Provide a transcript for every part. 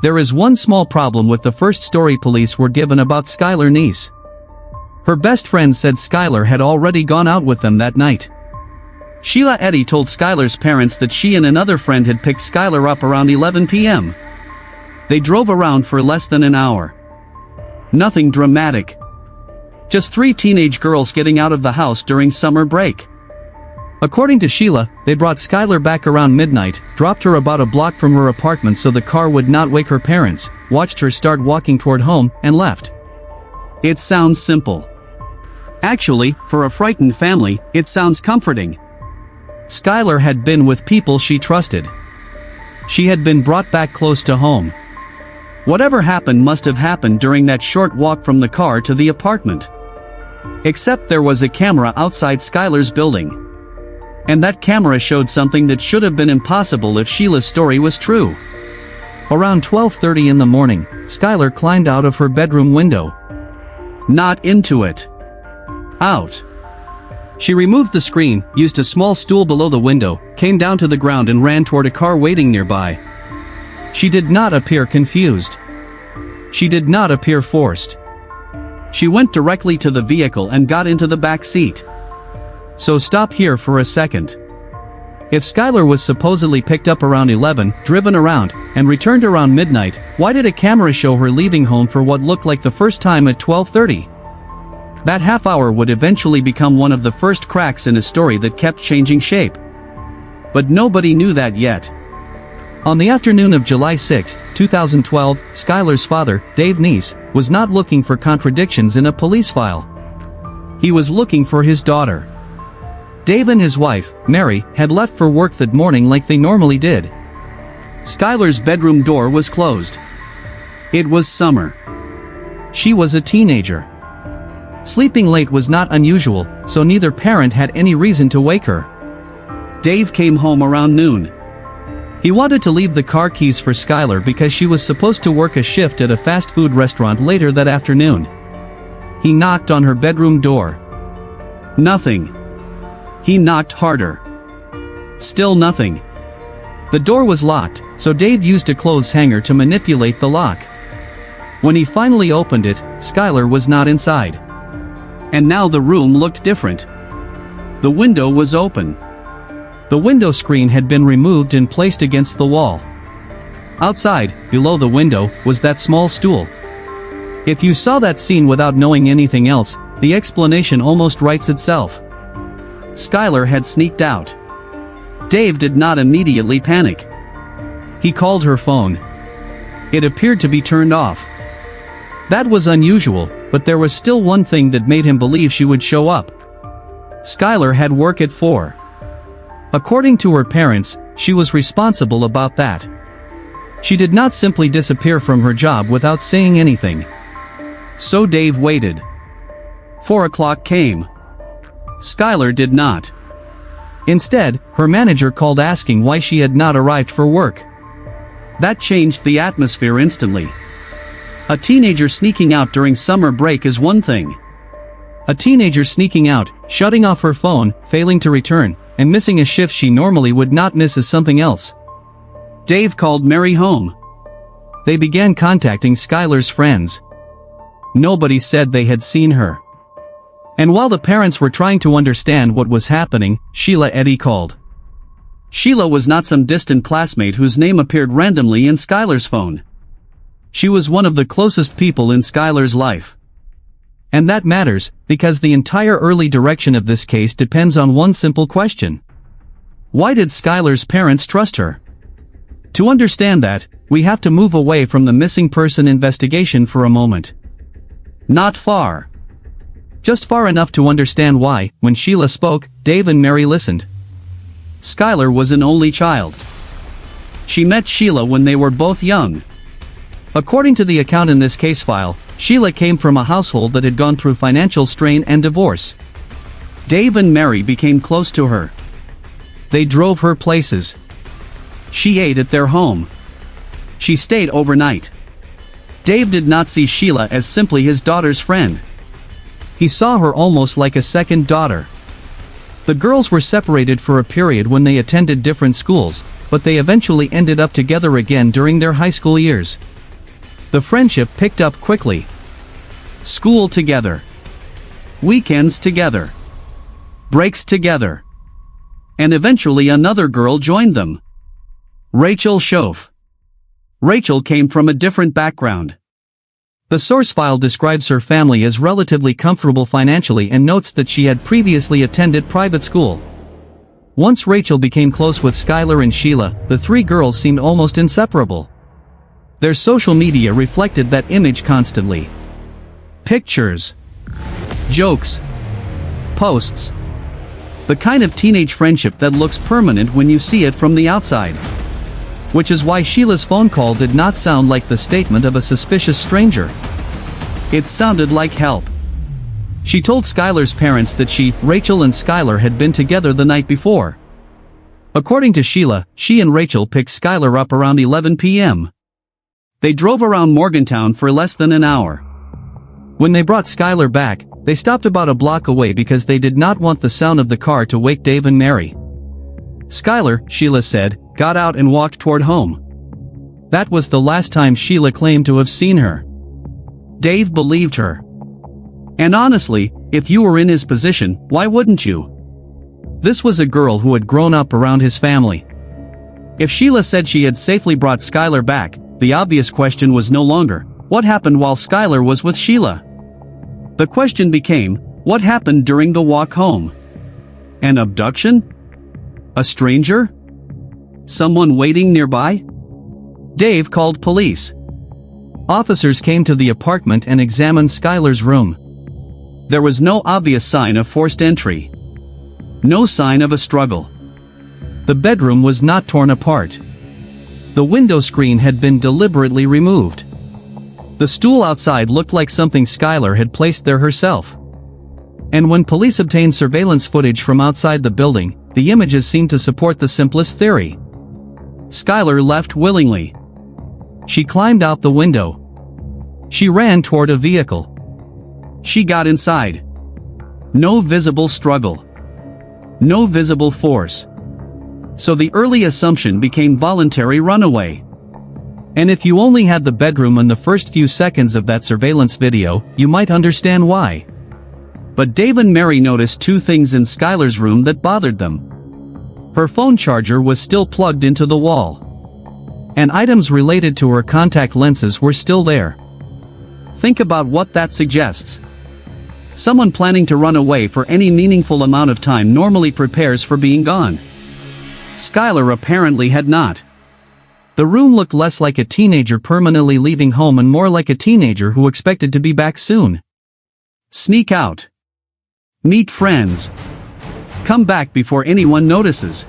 There is one small problem with the first story police were given about Skylar Neese. Her best friend said Skylar had already gone out with them that night. Sheila Eddy told Skylar's parents that she and another friend had picked Skylar up around 11 p.m. They drove around for less than an hour. Nothing dramatic. Just 3 teenage girls getting out of the house during summer break. According to Sheila, they brought Skylar back around midnight, dropped her about a block from her apartment so the car would not wake her parents, watched her start walking toward home, and left. It sounds simple. Actually, for a frightened family, it sounds comforting. Skylar had been with people she trusted. She had been brought back close to home. Whatever happened must have happened during that short walk from the car to the apartment. Except there was a camera outside Skylar's building. And that camera showed something that should have been impossible if Sheila's story was true. Around 12:30 in the morning, Skylar climbed out of her bedroom window. Not into it. Out. She removed the screen, used a small stool below the window, came down to the ground and ran toward a car waiting nearby. She did not appear confused. She did not appear forced. She went directly to the vehicle and got into the back seat. So stop here for a second. If Skylar was supposedly picked up around 11, driven around, and returned around midnight, why did a camera show her leaving home for what looked like the first time at 12:30? That half hour would eventually become one of the first cracks in a story that kept changing shape. But nobody knew that yet. On the afternoon of July 6, 2012, Skylar's father, Dave Neese, was not looking for contradictions in a police file. He was looking for his daughter. Dave and his wife, Mary, had left for work that morning like they normally did. Skylar's bedroom door was closed. It was summer. She was a teenager. Sleeping late was not unusual, so neither parent had any reason to wake her. Dave came home around noon. He wanted to leave the car keys for Skylar because she was supposed to work a shift at a fast food restaurant later that afternoon. He knocked on her bedroom door. Nothing. He knocked harder. Still nothing. The door was locked, so Dave used a clothes hanger to manipulate the lock. When he finally opened it, Skylar was not inside. And now the room looked different. The window was open. The window screen had been removed and placed against the wall. Outside, below the window, was that small stool. If you saw that scene without knowing anything else, the explanation almost writes itself. Skylar had sneaked out. Dave did not immediately panic. He called her phone. It appeared to be turned off. That was unusual, but there was still one thing that made him believe she would show up. Skylar had work at 4. According to her parents, she was responsible about that. She did not simply disappear from her job without saying anything. So Dave waited. 4 o'clock came. Skylar did not. Instead, her manager called asking why she had not arrived for work. That changed the atmosphere instantly. A teenager sneaking out during summer break is one thing. A teenager sneaking out, shutting off her phone, failing to return, and missing a shift she normally would not miss is something else. Dave called Mary home. They began contacting Skylar's friends. Nobody said they had seen her. And while the parents were trying to understand what was happening, Sheila Eddy called. Sheila was not some distant classmate whose name appeared randomly in Skylar's phone. She was one of the closest people in Skylar's life. And that matters, because the entire early direction of this case depends on one simple question. Why did Skylar's parents trust her? To understand that, we have to move away from the missing person investigation for a moment. Not far. Just far enough to understand why, when Sheila spoke, Dave and Mary listened. Skylar was an only child. She met Sheila when they were both young. According to the account in this case file, Sheila came from a household that had gone through financial strain and divorce. Dave and Mary became close to her. They drove her places. She ate at their home. She stayed overnight. Dave did not see Sheila as simply his daughter's friend. He saw her almost like a second daughter. The girls were separated for a period when they attended different schools, but they eventually ended up together again during their high school years. The friendship picked up quickly. School together. Weekends together. Breaks together. And eventually another girl joined them. Rachel Schoaf. Rachel came from a different background. The source file describes her family as relatively comfortable financially and notes that she had previously attended private school. Once Rachel became close with Skylar and Sheila, the three girls seemed almost inseparable. Their social media reflected that image constantly. Pictures. Jokes. Posts. The kind of teenage friendship that looks permanent when you see it from the outside. Which is why Sheila's phone call did not sound like the statement of a suspicious stranger. It sounded like help. She told Skylar's parents that Rachel and Skylar had been together the night before. According to Sheila, she and Rachel picked Skylar up around 11 p.m. They drove around Morgantown for less than an hour. When they brought Skylar back, they stopped about a block away because they did not want the sound of the car to wake Dave and Mary. Skylar, Sheila said, got out and walked toward home. That was the last time Sheila claimed to have seen her. Dave believed her. And honestly, if you were in his position, why wouldn't you? This was a girl who had grown up around his family. If Sheila said she had safely brought Skylar back, the obvious question was no longer, what happened while Skylar was with Sheila? The question became, what happened during the walk home? An abduction? A stranger? Someone waiting nearby? Dave called police. Officers came to the apartment and examined Skylar's room. There was no obvious sign of forced entry. No sign of a struggle. The bedroom was not torn apart. The window screen had been deliberately removed. The stool outside looked like something Skylar had placed there herself. And when police obtained surveillance footage from outside the building, the images seemed to support the simplest theory. Skylar left willingly. She climbed out the window. She ran toward a vehicle. She got inside. No visible struggle. No visible force. So the early assumption became voluntary runaway. And if you only had the bedroom and the first few seconds of that surveillance video, you might understand why. But Dave and Mary noticed two things in Skylar's room that bothered them. Her phone charger was still plugged into the wall. And items related to her contact lenses were still there. Think about what that suggests. Someone planning to run away for any meaningful amount of time normally prepares for being gone. Skylar apparently had not. The room looked less like a teenager permanently leaving home and more like a teenager who expected to be back soon. Sneak out. Meet friends. Come back before anyone notices.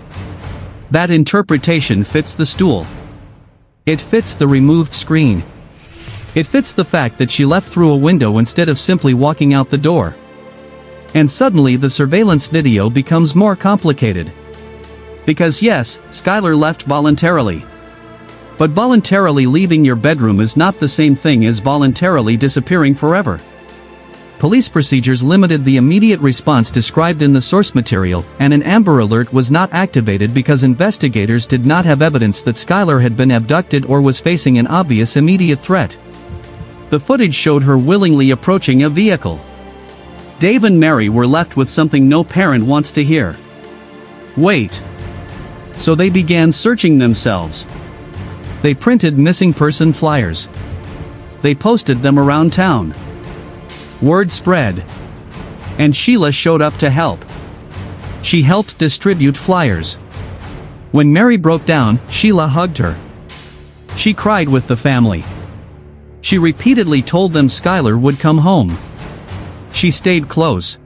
That interpretation fits the stool. It fits the removed screen. It fits the fact that she left through a window instead of simply walking out the door. And suddenly the surveillance video becomes more complicated. Because yes, Skylar left voluntarily. But voluntarily leaving your bedroom is not the same thing as voluntarily disappearing forever. Police procedures limited the immediate response described in the source material, and an Amber Alert was not activated because investigators did not have evidence that Skylar had been abducted or was facing an obvious immediate threat. The footage showed her willingly approaching a vehicle. Dave and Mary were left with something no parent wants to hear. Wait. So they began searching themselves. They printed missing person flyers. They posted them around town. Word spread. And Sheila showed up to help. She helped distribute flyers. When Mary broke down, Sheila hugged her. She cried with the family. She repeatedly told them Skylar would come home. She stayed close.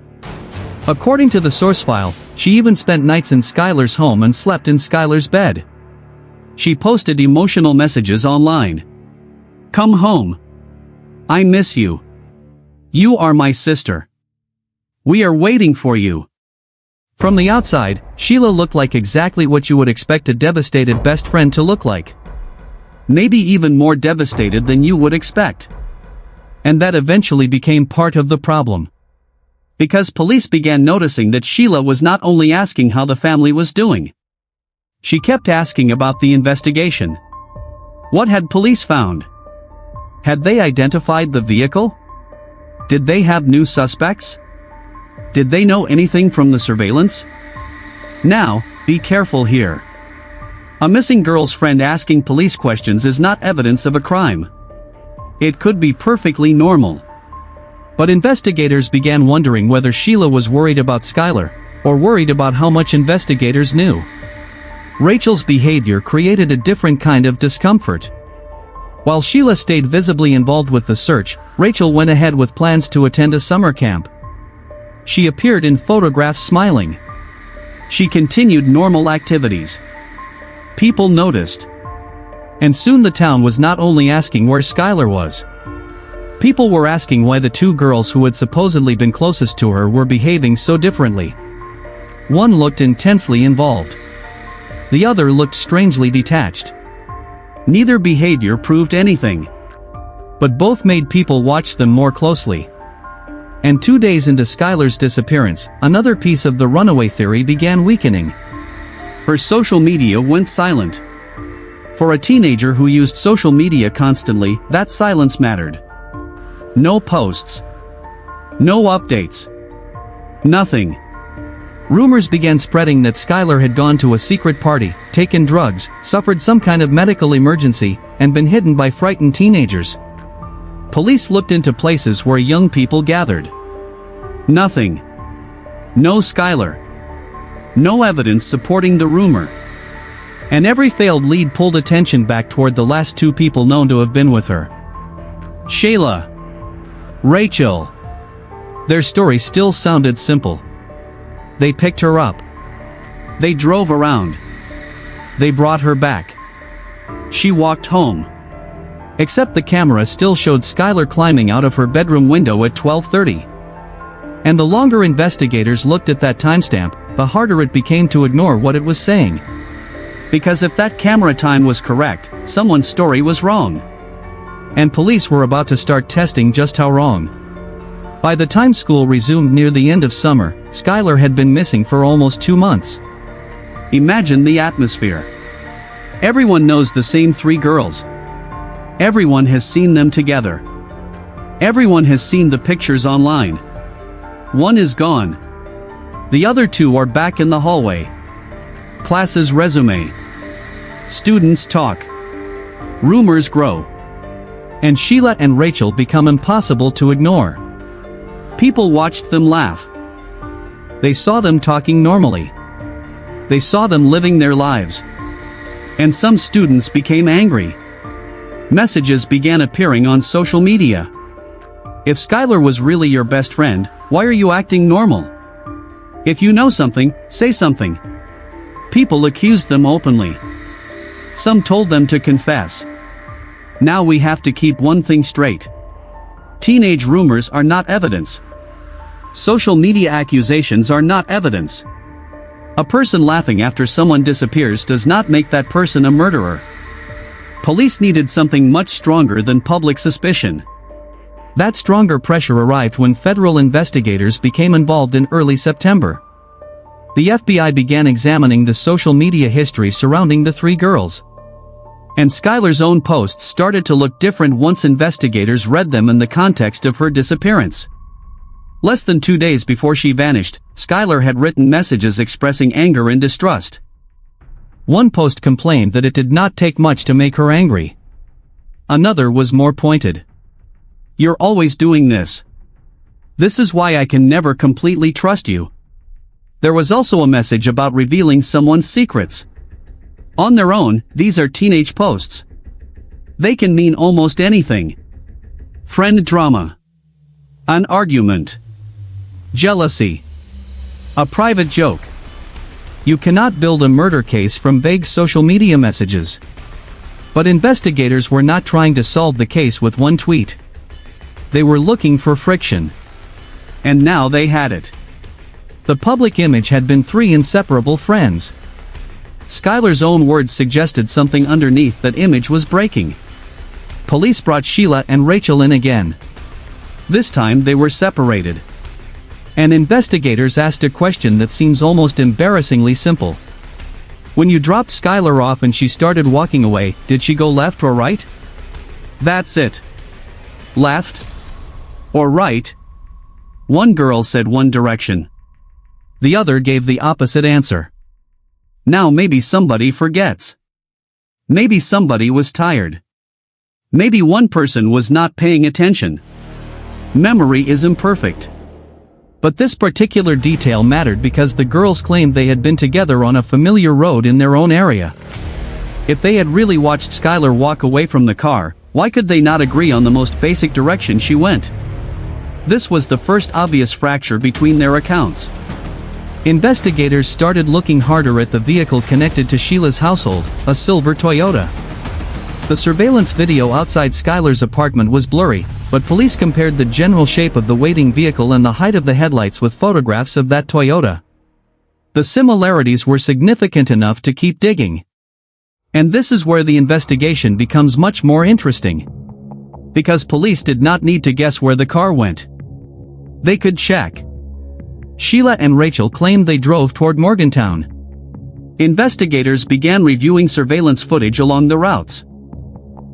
According to the source file, she even spent nights in Skylar's home and slept in Skylar's bed. She posted emotional messages online. Come home. I miss you. You are my sister. We are waiting for you. From the outside, Sheila looked like exactly what you would expect a devastated best friend to look like. Maybe even more devastated than you would expect. And that eventually became part of the problem. Because police began noticing that Sheila was not only asking how the family was doing. She kept asking about the investigation. What had police found? Had they identified the vehicle? Did they have new suspects? Did they know anything from the surveillance? Now, be careful here. A missing girl's friend asking police questions is not evidence of a crime. It could be perfectly normal. But investigators began wondering whether Sheila was worried about Skylar, or worried about how much investigators knew. Rachel's behavior created a different kind of discomfort. While Sheila stayed visibly involved with the search, Rachel went ahead with plans to attend a summer camp. She appeared in photographs smiling. She continued normal activities. People noticed. And soon the town was not only asking where Skylar was. People were asking why the two girls who had supposedly been closest to her were behaving so differently. One looked intensely involved. The other looked strangely detached. Neither behavior proved anything. But both made people watch them more closely. And 2 days into Skylar's disappearance, another piece of the runaway theory began weakening. Her social media went silent. For a teenager who used social media constantly, that silence mattered. No posts. No updates. Nothing. Rumors began spreading that Skylar had gone to a secret party, taken drugs, suffered some kind of medical emergency, and been hidden by frightened teenagers. Police looked into places where young people gathered. Nothing. No Skylar. No evidence supporting the rumor. And every failed lead pulled attention back toward the last two people known to have been with her. Sheila. Rachel. Their story still sounded simple. They picked her up. They drove around. They brought her back. She walked home. Except the camera still showed Skylar climbing out of her bedroom window at 12:30. And the longer investigators looked at that timestamp, the harder it became to ignore what it was saying. Because if that camera time was correct, someone's story was wrong. And police were about to start testing just how wrong. By the time school resumed near the end of summer, Skylar had been missing for almost 2 months. Imagine the atmosphere. Everyone knows the same three girls. Everyone has seen them together. Everyone has seen the pictures online. One is gone. The other two are back in the hallway. Classes resume. Students talk. Rumors grow. And Sheila and Rachel become impossible to ignore. People watched them laugh. They saw them talking normally. They saw them living their lives. And some students became angry. Messages began appearing on social media. If Skylar was really your best friend, why are you acting normal? If you know something, say something. People accused them openly. Some told them to confess. Now we have to keep one thing straight. Teenage rumors are not evidence. Social media accusations are not evidence. A person laughing after someone disappears does not make that person a murderer. Police needed something much stronger than public suspicion. That stronger pressure arrived when federal investigators became involved in early September. The FBI began examining the social media history surrounding the three girls. And Skylar's own posts started to look different once investigators read them in the context of her disappearance. Less than 2 days before she vanished, Skylar had written messages expressing anger and distrust. One post complained that it did not take much to make her angry. Another was more pointed. "You're always doing this. This is why I can never completely trust you." There was also a message about revealing someone's secrets. On their own, these are teenage posts. They can mean almost anything. Friend drama. An argument. Jealousy. A private joke. You cannot build a murder case from vague social media messages. But investigators were not trying to solve the case with one tweet. They were looking for friction. And now they had it. The public image had been three inseparable friends. Skylar's own words suggested something underneath that image was breaking. Police brought Sheila and Rachel in again. This time they were separated. And investigators asked a question that seems almost embarrassingly simple. When you dropped Skylar off and she started walking away, did she go left or right? That's it. left, or right? One girl said one direction. The other gave the opposite answer. Now maybe somebody forgets. Maybe somebody was tired. Maybe one person was not paying attention. Memory is imperfect. But this particular detail mattered because the girls claimed they had been together on a familiar road in their own area. If they had really watched Skylar walk away from the car, why could they not agree on the most basic direction she went? This was the first obvious fracture between their accounts. Investigators started looking harder at the vehicle connected to Sheila's household, a silver Toyota. The surveillance video outside Skylar's apartment was blurry, but police compared the general shape of the waiting vehicle and the height of the headlights with photographs of that Toyota. The similarities were significant enough to keep digging. And this is where the investigation becomes much more interesting. Because police did not need to guess where the car went. They could check. Sheila and Rachel claimed they drove toward Morgantown. Investigators began reviewing surveillance footage along the routes.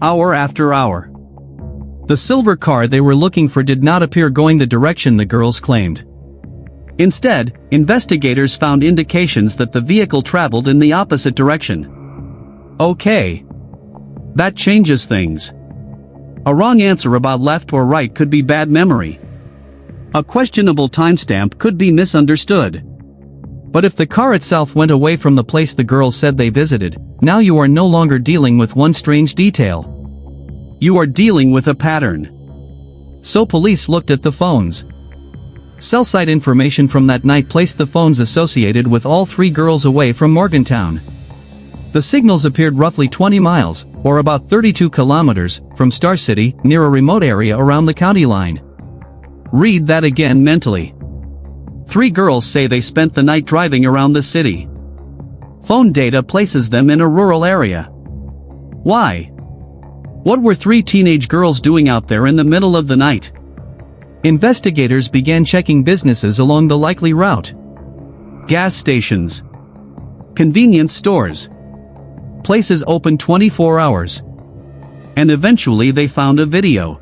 Hour after hour. The silver car they were looking for did not appear going the direction the girls claimed. Instead, investigators found indications that the vehicle traveled in the opposite direction. Okay. That changes things. A wrong answer about left or right could be bad memory. A questionable timestamp could be misunderstood. But if the car itself went away from the place the girls said they visited, now you are no longer dealing with one strange detail. You are dealing with a pattern. So police looked at the phones. Cell site information from that night placed the phones associated with all three girls away from Morgantown. The signals appeared roughly 20 miles, or about 32 kilometers, from Star City, near a remote area around the county line. Read that again mentally. Three girls say they spent the night driving around the city. Phone data places them in a rural area. Why? What were three teenage girls doing out there in the middle of the night? Investigators began checking businesses along the likely route. Gas stations. Convenience stores. Places open 24 hours. And eventually they found a video.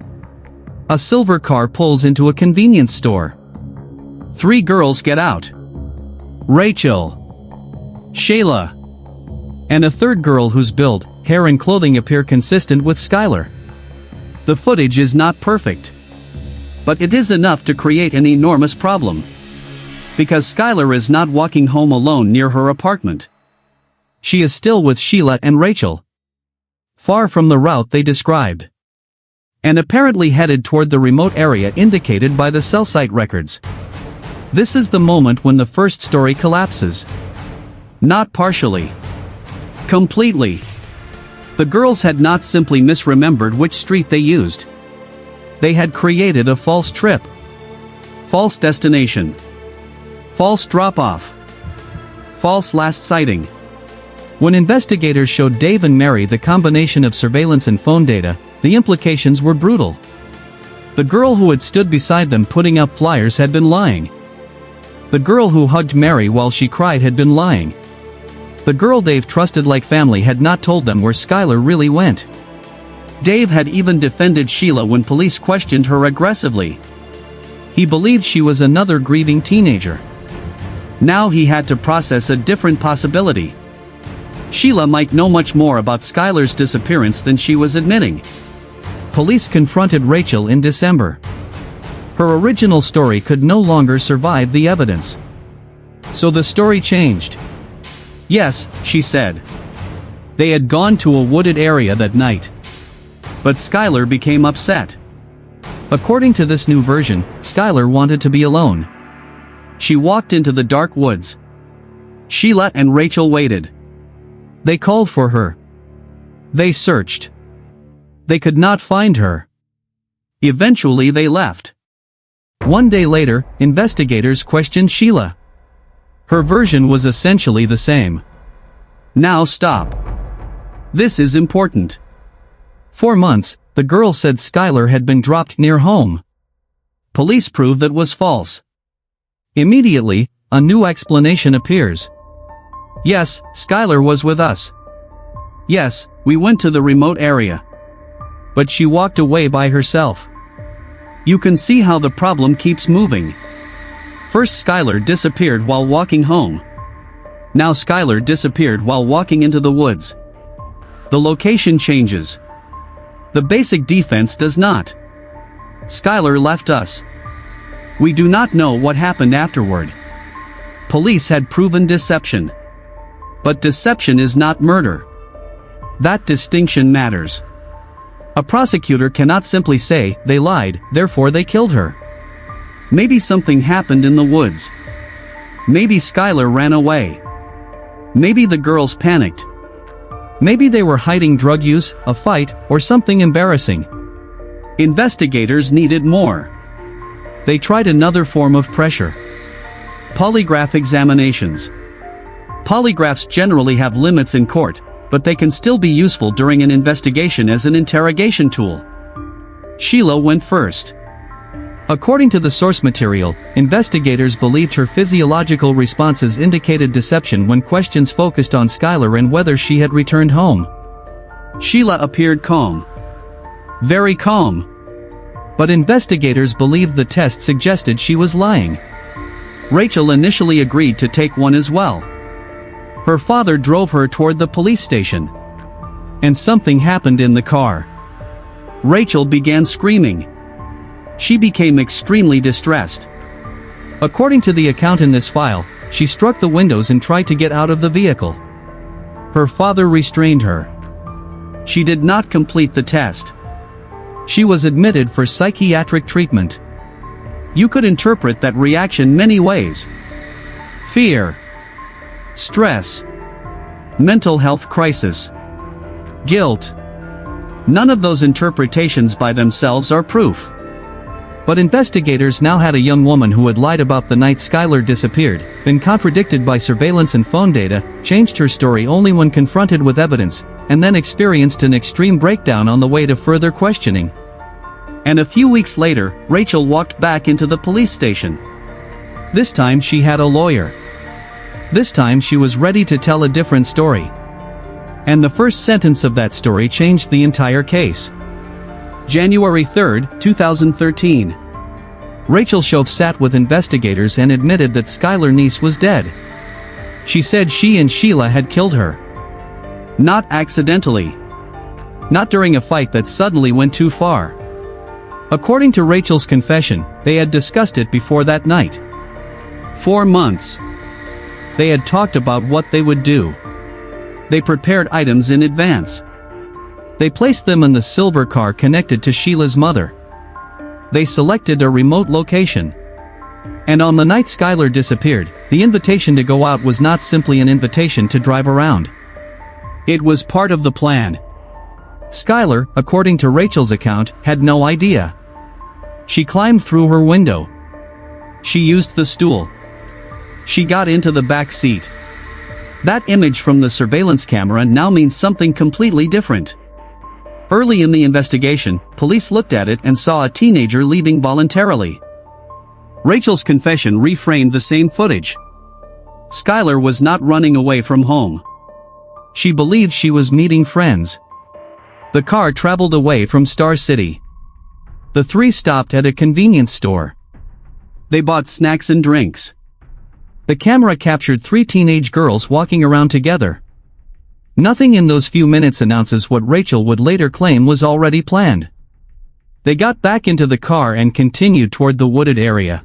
A silver car pulls into a convenience store. Three girls get out. Rachel. Sheila. And a third girl whose build, hair and clothing appear consistent with Skylar. The footage is not perfect. But it is enough to create an enormous problem. Because Skylar is not walking home alone near her apartment. She is still with Sheila and Rachel. Far from the route they described. And apparently headed toward the remote area indicated by the cell site records. This is the moment when the first story collapses. Not partially. Completely. The girls had not simply misremembered which street they used. They had created a false trip. False destination. False drop-off. False last sighting. When investigators showed Dave and Mary the combination of surveillance and phone data, the implications were brutal. The girl who had stood beside them putting up flyers had been lying. The girl who hugged Mary while she cried had been lying. The girl Dave trusted like family had not told them where Skylar really went. Dave had even defended Sheila when police questioned her aggressively. He believed she was another grieving teenager. Now he had to process a different possibility. Sheila might know much more about Skylar's disappearance than she was admitting. Police confronted Rachel in December. Her original story could no longer survive the evidence. So the story changed. Yes, she said. They had gone to a wooded area that night. But Skylar became upset. According to this new version, Skylar wanted to be alone. She walked into the dark woods. Sheila and Rachel waited. They called for her. They searched. They could not find her. Eventually they left. One day later, investigators questioned Sheila. Her version was essentially the same. Now stop. This is important. 4 months, the girl said Skylar had been dropped near home. Police proved that was false. Immediately, a new explanation appears. Yes, Skylar was with us. Yes, we went to the remote area. But she walked away by herself. You can see how the problem keeps moving. First Skylar disappeared while walking home. Now Skylar disappeared while walking into the woods. The location changes. The basic defense does not. Skylar left us. We do not know what happened afterward. Police had proven deception. But deception is not murder. That distinction matters. A prosecutor cannot simply say, they lied, therefore they killed her. Maybe something happened in the woods. Maybe Skylar ran away. Maybe the girls panicked. Maybe they were hiding drug use, a fight, or something embarrassing. Investigators needed more. They tried another form of pressure. Polygraph examinations. Polygraphs generally have limits in court, but they can still be useful during an investigation as an interrogation tool. Sheila went first. According to the source material, investigators believed her physiological responses indicated deception when questions focused on Skylar and whether she had returned home. Sheila appeared calm. Very calm. But investigators believed the test suggested she was lying. Rachel initially agreed to take one as well. Her father drove her toward the police station. And something happened in the car. Rachel began screaming. She became extremely distressed. According to the account in this file, she struck the windows and tried to get out of the vehicle. Her father restrained her. She did not complete the test. She was admitted for psychiatric treatment. You could interpret that reaction many ways. Fear. Stress. Mental health crisis. Guilt. None of those interpretations by themselves are proof. But investigators now had a young woman who had lied about the night Skylar disappeared, been contradicted by surveillance and phone data, changed her story only when confronted with evidence, and then experienced an extreme breakdown on the way to further questioning. And a few weeks later, Rachel walked back into the police station. This time she had a lawyer. This time she was ready to tell a different story. And the first sentence of that story changed the entire case. January 3, 2013. Rachel Shove sat with investigators and admitted that Skylar Neese was dead. She said she and Sheila had killed her. Not accidentally. Not during a fight that suddenly went too far. According to Rachel's confession, they had discussed it before that night. 4 months. They had talked about what they would do. They prepared items in advance. They placed them in the silver car connected to Sheila's mother. They selected a remote location. And on the night Skylar disappeared, the invitation to go out was not simply an invitation to drive around. It was part of the plan. Skylar, according to Rachel's account, had no idea. She climbed through her window. She used the stool. She got into the back seat. That image from the surveillance camera now means something completely different. Early in the investigation, police looked at it and saw a teenager leaving voluntarily. Rachel's confession reframed the same footage. Skylar was not running away from home. She believed she was meeting friends. The car traveled away from Star City. The three stopped at a convenience store. They bought snacks and drinks. The camera captured 3 teenage girls walking around together. Nothing in those few minutes announces what Rachel would later claim was already planned. They got back into the car and continued toward the wooded area.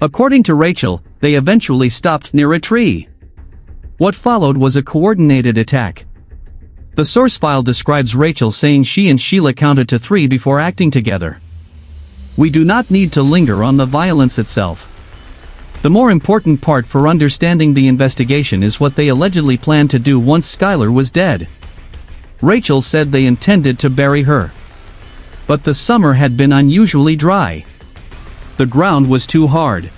According to Rachel, they eventually stopped near a tree. What followed was a coordinated attack. The source file describes Rachel saying she and Sheila counted to 3 before acting together. We do not need to linger on the violence itself. The more important part for understanding the investigation is what they allegedly planned to do once Skylar was dead. Rachel said they intended to bury her. But the summer had been unusually dry. The ground was too hard.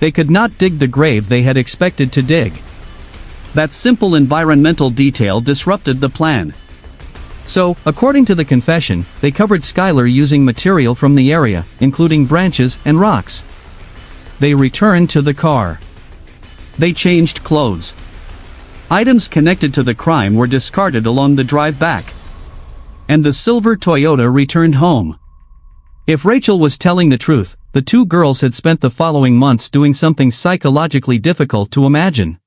They could not dig the grave they had expected to dig. That simple environmental detail disrupted the plan. So, according to the confession, they covered Skylar using material from the area, including branches and rocks. They returned to the car. They changed clothes. Items connected to the crime were discarded along the drive back. And the silver Toyota returned home. If Rachel was telling the truth, the two girls had spent the following months doing something psychologically difficult to imagine.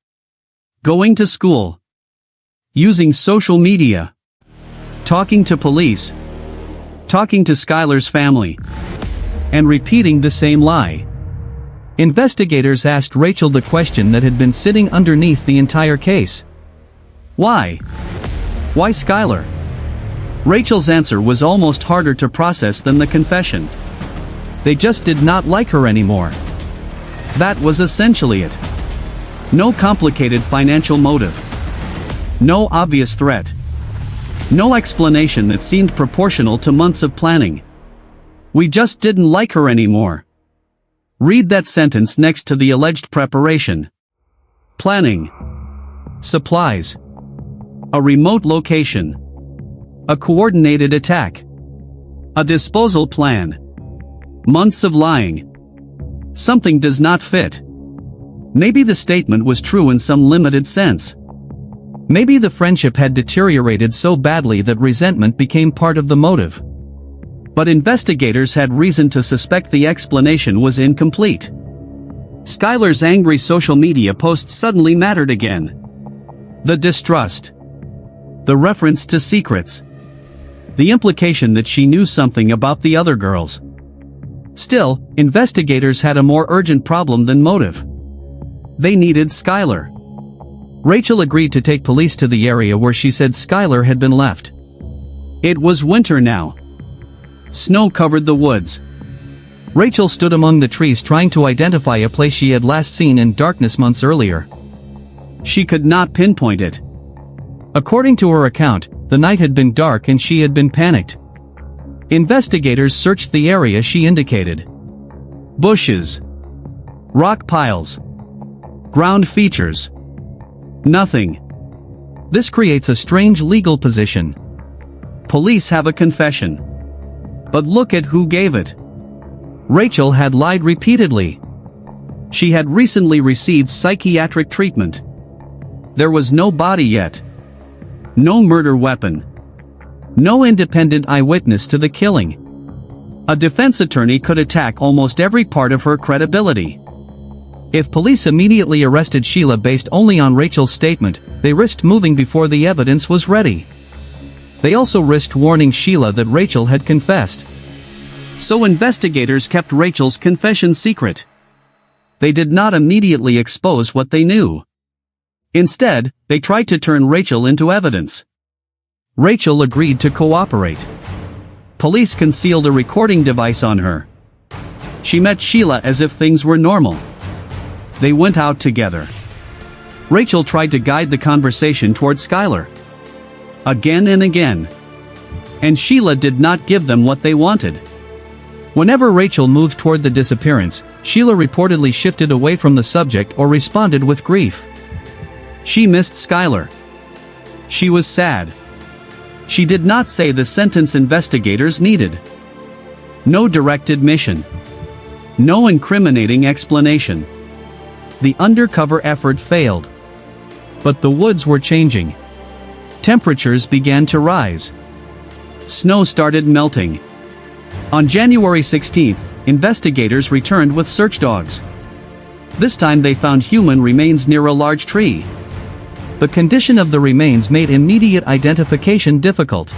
Going to school. Using social media. Talking to police. Talking to Skylar's family. And repeating the same lie. Investigators asked Rachel the question that had been sitting underneath the entire case. Why? Why Skylar? Rachel's answer was almost harder to process than the confession. They just did not like her anymore. That was essentially it. No complicated financial motive. No obvious threat. No explanation that seemed proportional to months of planning. We just didn't like her anymore. Read that sentence next to the alleged preparation. Planning. Supplies. A remote location. A coordinated attack. A disposal plan. Months of lying. Something does not fit. Maybe the statement was true in some limited sense. Maybe the friendship had deteriorated so badly that resentment became part of the motive. But investigators had reason to suspect the explanation was incomplete. Skylar's angry social media posts suddenly mattered again. The distrust. The reference to secrets. The implication that she knew something about the other girls. Still, investigators had a more urgent problem than motive. They needed Skylar. Rachel agreed to take police to the area where she said Skylar had been left. It was winter now. Snow covered the woods. Rachel stood among the trees trying to identify a place she had last seen in darkness months earlier. She could not pinpoint it. According to her account, the night had been dark and she had been panicked. Investigators searched the area she indicated. Bushes. Rock piles. Ground features. Nothing. This creates a strange legal position. Police have a confession. But look at who gave it. Rachel had lied repeatedly. She had recently received psychiatric treatment. There was no body yet. No murder weapon. No independent eyewitness to the killing. A defense attorney could attack almost every part of her credibility. If police immediately arrested Sheila based only on Rachel's statement, they risked moving before the evidence was ready. They also risked warning Sheila that Rachel had confessed. So investigators kept Rachel's confession secret. They did not immediately expose what they knew. Instead, they tried to turn Rachel into evidence. Rachel agreed to cooperate. Police concealed a recording device on her. She met Sheila as if things were normal. They went out together. Rachel tried to guide the conversation toward Skylar. Again and again. And Sheila did not give them what they wanted. Whenever Rachel moved toward the disappearance, Sheila reportedly shifted away from the subject or responded with grief. She missed Skylar. She was sad. She did not say the sentence investigators needed. No direct admission. No incriminating explanation. The undercover effort failed. But the woods were changing. Temperatures began to rise. Snow started melting. On January 16th, investigators returned with search dogs. This time they found human remains near a large tree. The condition of the remains made immediate identification difficult.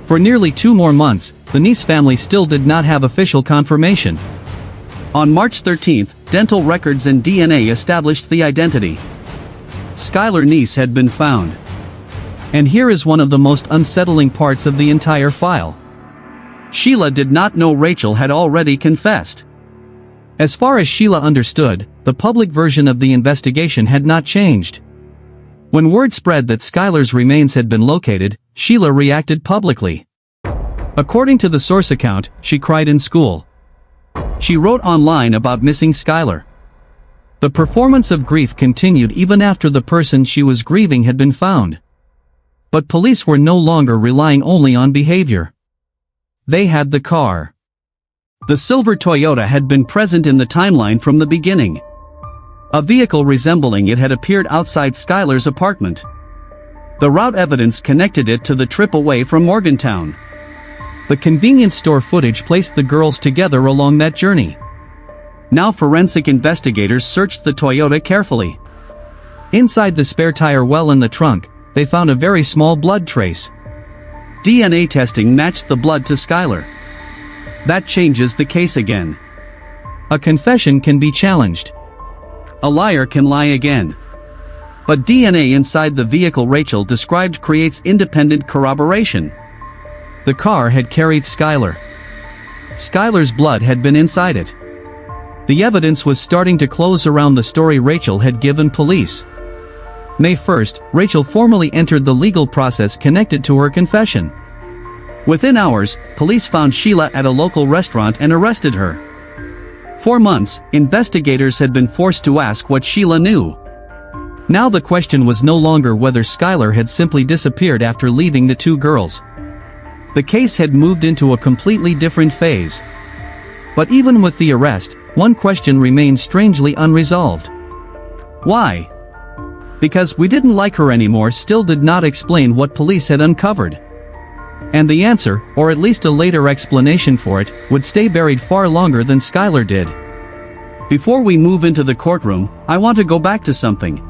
For nearly 2 more months, the Neese family still did not have official confirmation. On March 13th, dental records and DNA established the identity. Skylar Neese had been found. And here is one of the most unsettling parts of the entire file. Sheila did not know Rachel had already confessed. As far as Sheila understood, the public version of the investigation had not changed. When word spread that Skylar's remains had been located, Sheila reacted publicly. According to the source account, she cried in school. She wrote online about missing Skylar. The performance of grief continued even after the person she was grieving had been found. But police were no longer relying only on behavior. They had the car. The silver Toyota had been present in the timeline from the beginning. A vehicle resembling it had appeared outside Skylar's apartment. The route evidence connected it to the trip away from Morgantown. The convenience store footage placed the girls together along that journey. Now forensic investigators searched the Toyota carefully. Inside the spare tire well in the trunk, they found a very small blood trace. DNA testing matched the blood to Skylar. That changes the case again. A confession can be challenged. A liar can lie again. But DNA inside the vehicle Rachel described creates independent corroboration. The car had carried Skylar. Skylar's blood had been inside it. The evidence was starting to close around the story Rachel had given police. May 1st, Rachel formally entered the legal process connected to her confession. Within hours, police found Sheila at a local restaurant and arrested her. For months, investigators had been forced to ask what Sheila knew. Now the question was no longer whether Skylar had simply disappeared after leaving the two girls. The case had moved into a completely different phase. But even with the arrest, one question remained strangely unresolved. Why? Because "we didn't like her anymore" still did not explain what police had uncovered. And the answer, or at least a later explanation for it, would stay buried far longer than Skylar did. Before we move into the courtroom, I want to go back to something.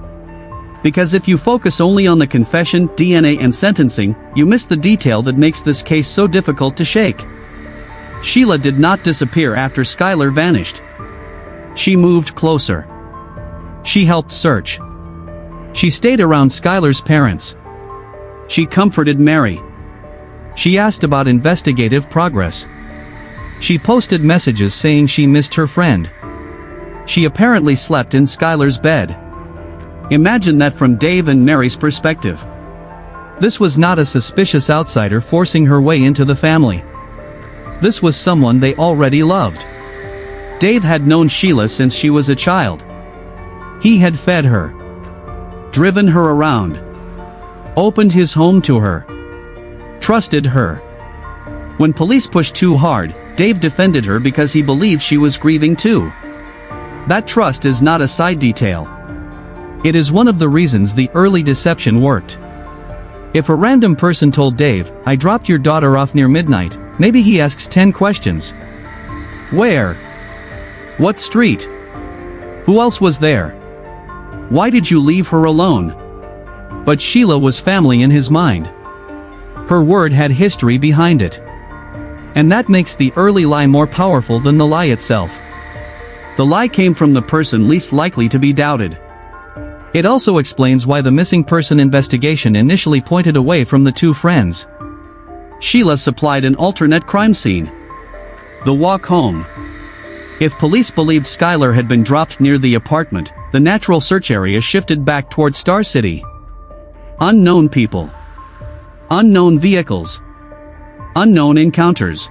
Because if you focus only on the confession, DNA and sentencing, you miss the detail that makes this case so difficult to shake. Sheila did not disappear after Skylar vanished. She moved closer. She helped search. She stayed around Skylar's parents. She comforted Mary. She asked about investigative progress. She posted messages saying she missed her friend. She apparently slept in Skylar's bed. Imagine that from Dave and Mary's perspective. This was not a suspicious outsider forcing her way into the family. This was someone they already loved. Dave had known Sheila since she was a child. He had fed her, driven her around, opened his home to her, trusted her. When police pushed too hard, Dave defended her because he believed she was grieving too. That trust is not a side detail. It is one of the reasons the early deception worked. If a random person told Dave, "I dropped your daughter off near midnight," maybe he asks 10 questions. Where? What street? Who else was there? Why did you leave her alone? But Sheila was family in his mind. Her word had history behind it. And that makes the early lie more powerful than the lie itself. The lie came from the person least likely to be doubted. It also explains why the missing person investigation initially pointed away from the two friends. Sheila supplied an alternate crime scene. The walk home. If police believed Skylar had been dropped near the apartment, the natural search area shifted back toward Star City. Unknown people. Unknown vehicles. Unknown encounters.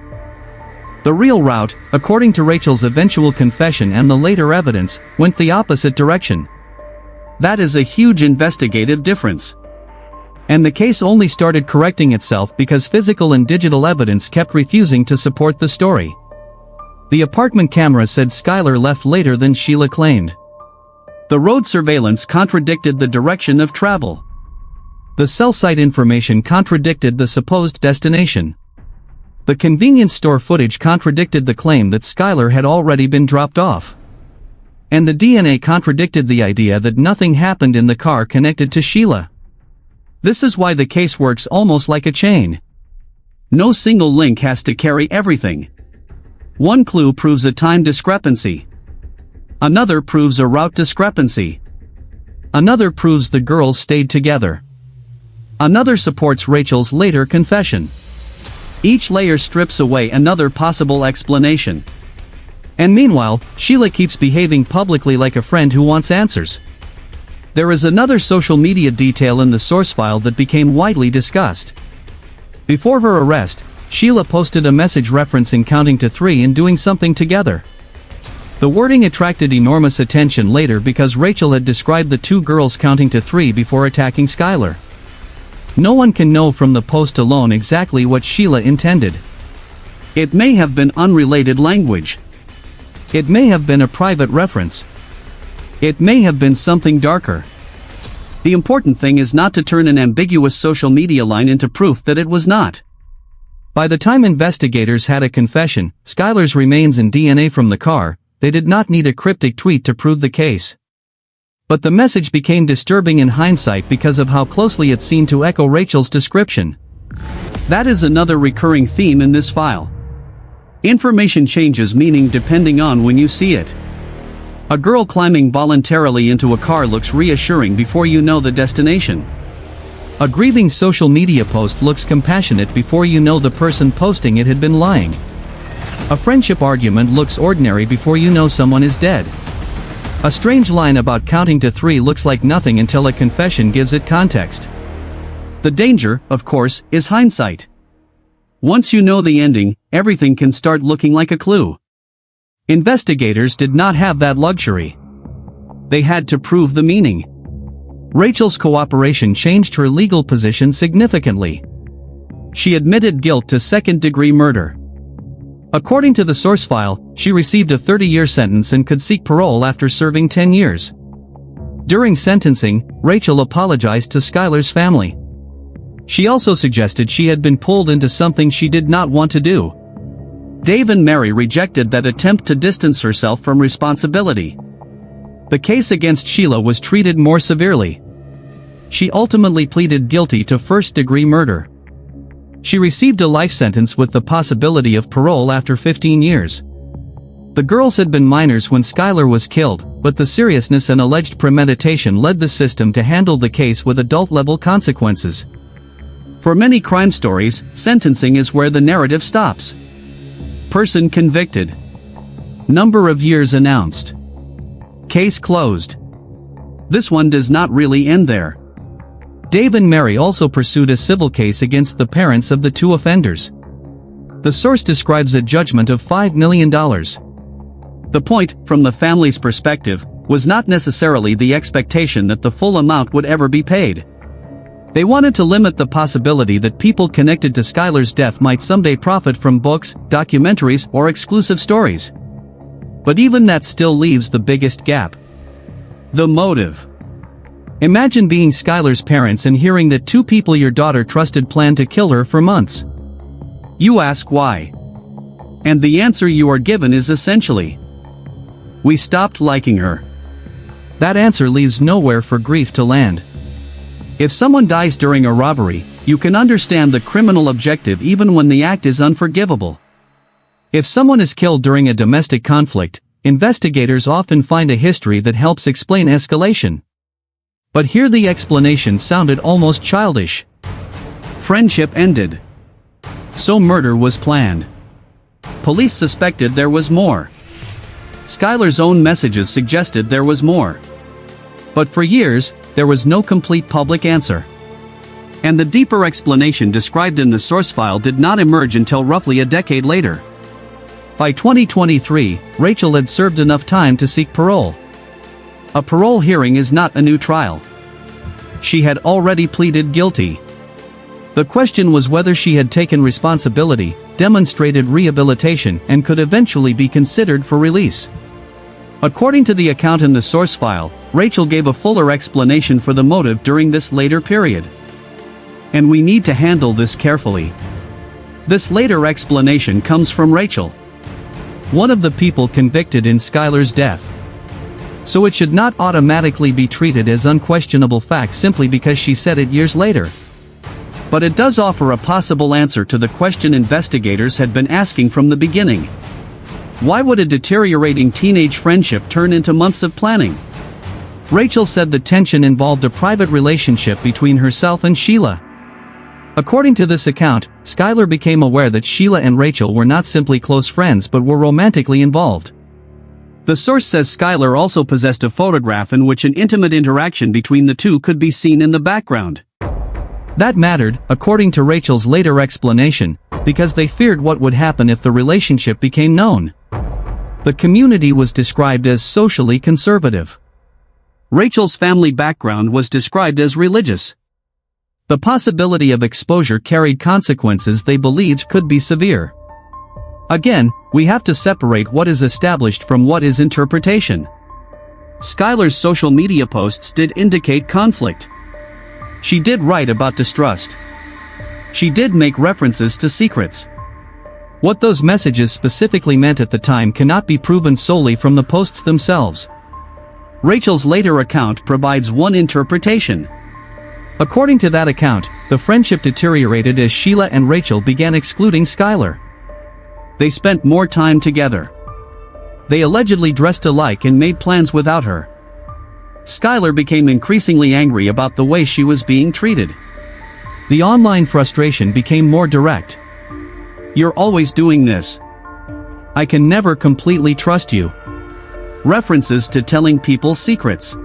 The real route, according to Rachel's eventual confession and the later evidence, went the opposite direction. That is a huge investigative difference. And the case only started correcting itself because physical and digital evidence kept refusing to support the story. The apartment camera said Skylar left later than Sheila claimed. The road surveillance contradicted the direction of travel. The cell site information contradicted the supposed destination. The convenience store footage contradicted the claim that Skylar had already been dropped off. And the DNA contradicted the idea that nothing happened in the car connected to Sheila. This is why the case works almost like a chain. No single link has to carry everything. One clue proves a time discrepancy. Another proves a route discrepancy. Another proves the girls stayed together. Another supports Rachel's later confession. Each layer strips away another possible explanation. And meanwhile, Sheila keeps behaving publicly like a friend who wants answers. There is another social media detail in the source file that became widely discussed. Before her arrest, Sheila posted a message referencing counting to 3 and doing something together. The wording attracted enormous attention later because Rachel had described the two girls counting to 3 before attacking Skylar. No one can know from the post alone exactly what Sheila intended. It may have been unrelated language. It may have been a private reference. It may have been something darker. The important thing is not to turn an ambiguous social media line into proof that it was not. By the time investigators had a confession, Skylar's remains and DNA from the car, they did not need a cryptic tweet to prove the case. But the message became disturbing in hindsight because of how closely it seemed to echo Rachel's description. That is another recurring theme in this file. Information changes meaning depending on when you see it. A girl climbing voluntarily into a car looks reassuring before you know the destination. A grieving social media post looks compassionate before you know the person posting it had been lying. A friendship argument looks ordinary before you know someone is dead. A strange line about counting to 3 looks like nothing until a confession gives it context. The danger, of course, is hindsight. Once you know the ending, everything can start looking like a clue. Investigators did not have that luxury. They had to prove the meaning. Rachel's cooperation changed her legal position significantly. She admitted guilt to second-degree murder. According to the source file, she received a 30-year sentence and could seek parole after serving 10 years. During sentencing, Rachel apologized to Skylar's family. She also suggested she had been pulled into something she did not want to do. Dave and Mary rejected that attempt to distance herself from responsibility. The case against Sheila was treated more severely. She ultimately pleaded guilty to first-degree murder. She received a life sentence with the possibility of parole after 15 years. The girls had been minors when Skylar was killed, but the seriousness and alleged premeditation led the system to handle the case with adult-level consequences. For many crime stories, sentencing is where the narrative stops. Person convicted. Number of years announced. Case closed. This one does not really end there. Dave and Mary also pursued a civil case against the parents of the 2 offenders. The source describes a judgment of $5 million. The point, from the family's perspective, was not necessarily the expectation that the full amount would ever be paid. They wanted to limit the possibility that people connected to Skylar's death might someday profit from books, documentaries, or exclusive stories. But even that still leaves the biggest gap. The motive. Imagine being Skylar's parents and hearing that 2 people your daughter trusted planned to kill her for months. You ask why. And the answer you are given is essentially, "We stopped liking her." That answer leaves nowhere for grief to land. If someone dies during a robbery, you can understand the criminal objective even when the act is unforgivable. If someone is killed during a domestic conflict, investigators often find a history that helps explain escalation. But here the explanation sounded almost childish. Friendship ended. So murder was planned. Police suspected there was more. Skylar's own messages suggested there was more. But for years, there was no complete public answer. And the deeper explanation described in the source file did not emerge until roughly a decade later. By 2023, Rachel had served enough time to seek parole. A parole hearing is not a new trial. She had already pleaded guilty. The question was whether she had taken responsibility, demonstrated rehabilitation, and could eventually be considered for release. According to the account in the source file, Rachel gave a fuller explanation for the motive during this later period. And we need to handle this carefully. This later explanation comes from Rachel, one of the people convicted in Skylar's death. So it should not automatically be treated as unquestionable fact simply because she said it years later. But it does offer a possible answer to the question investigators had been asking from the beginning. Why would a deteriorating teenage friendship turn into months of planning? Rachel said the tension involved a private relationship between herself and Sheila. According to this account, Skylar became aware that Sheila and Rachel were not simply close friends but were romantically involved. The source says Skylar also possessed a photograph in which an intimate interaction between the two could be seen in the background. That mattered, according to Rachel's later explanation, because they feared what would happen if the relationship became known. The community was described as socially conservative. Rachel's family background was described as religious. The possibility of exposure carried consequences they believed could be severe. Again, we have to separate what is established from what is interpretation. Skylar's social media posts did indicate conflict. She did write about distrust. She did make references to secrets. What those messages specifically meant at the time cannot be proven solely from the posts themselves. Rachel's later account provides one interpretation. According to that account, the friendship deteriorated as Sheila and Rachel began excluding Skylar. They spent more time together. They allegedly dressed alike and made plans without her. Skylar became increasingly angry about the way she was being treated. The online frustration became more direct. "You're always doing this. I can never completely trust you." References to telling people secrets.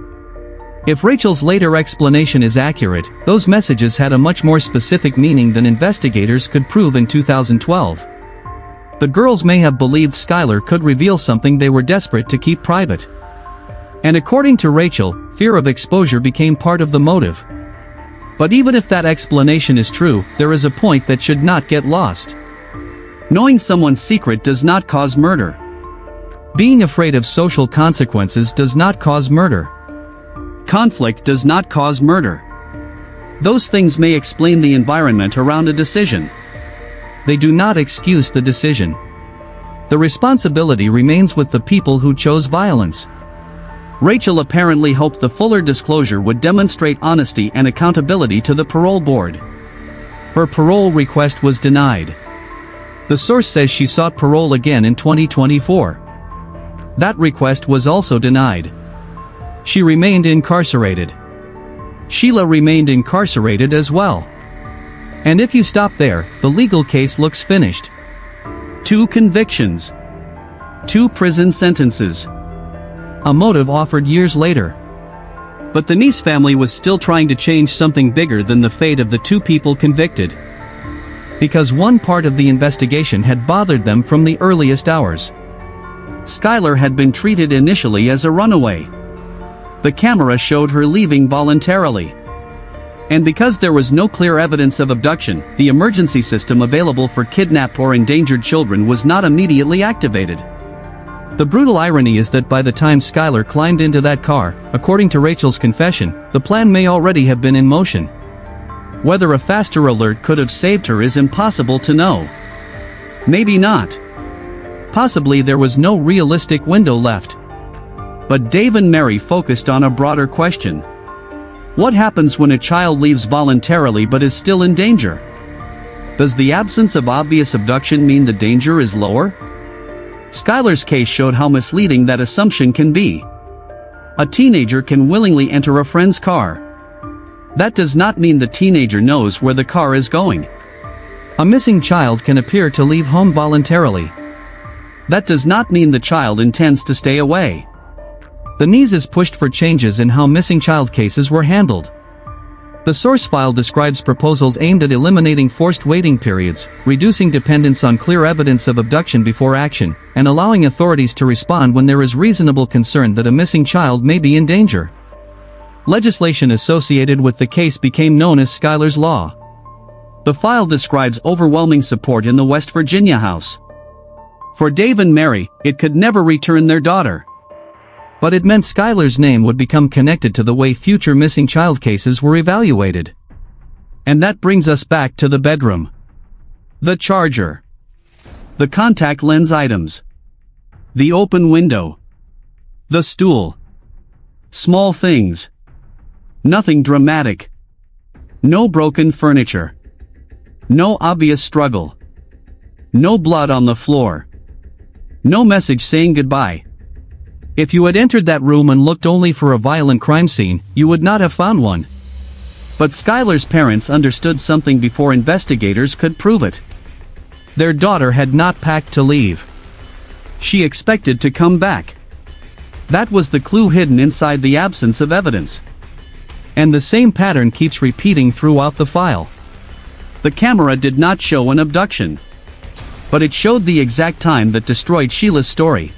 If Rachel's later explanation is accurate, those messages had a much more specific meaning than investigators could prove in 2012. The girls may have believed Skylar could reveal something they were desperate to keep private. And according to Rachel, fear of exposure became part of the motive. But even if that explanation is true, there is a point that should not get lost. Knowing someone's secret does not cause murder. Being afraid of social consequences does not cause murder. Conflict does not cause murder. Those things may explain the environment around a decision. They do not excuse the decision. The responsibility remains with the people who chose violence. Rachel apparently hoped the fuller disclosure would demonstrate honesty and accountability to the parole board. Her parole request was denied. The source says she sought parole again in 2024. That request was also denied. She remained incarcerated. Sheila remained incarcerated as well. And if you stop there, the legal case looks finished. 2 convictions. 2 prison sentences. A motive offered years later. But the Neese family was still trying to change something bigger than the fate of the 2 people convicted. Because one part of the investigation had bothered them from the earliest hours. Skylar had been treated initially as a runaway. The camera showed her leaving voluntarily. And because there was no clear evidence of abduction, the emergency system available for kidnapped or endangered children was not immediately activated. The brutal irony is that by the time Skylar climbed into that car, according to Rachel's confession, the plan may already have been in motion. Whether a faster alert could have saved her is impossible to know. Maybe not. Possibly there was no realistic window left. But Dave and Mary focused on a broader question. What happens when a child leaves voluntarily but is still in danger? Does the absence of obvious abduction mean the danger is lower? Skylar's case showed how misleading that assumption can be. A teenager can willingly enter a friend's car. That does not mean the teenager knows where the car is going. A missing child can appear to leave home voluntarily. That does not mean the child intends to stay away. The Neeses pushed for changes in how missing child cases were handled. The source file describes proposals aimed at eliminating forced waiting periods, reducing dependence on clear evidence of abduction before action, and allowing authorities to respond when there is reasonable concern that a missing child may be in danger. Legislation associated with the case became known as Skylar's Law. The file describes overwhelming support in the West Virginia House. For Dave and Mary, it could never return their daughter. But it meant Skylar's name would become connected to the way future missing child cases were evaluated. And that brings us back to the bedroom. The charger. The contact lens items. The open window. The stool. Small things. Nothing dramatic. No broken furniture. No obvious struggle. No blood on the floor. No message saying goodbye. If you had entered that room and looked only for a violent crime scene, you would not have found one. But Skylar's parents understood something before investigators could prove it. Their daughter had not packed to leave. She expected to come back. That was the clue hidden inside the absence of evidence. And the same pattern keeps repeating throughout the file. The camera did not show an abduction. But it showed the exact time that destroyed Sheila's story.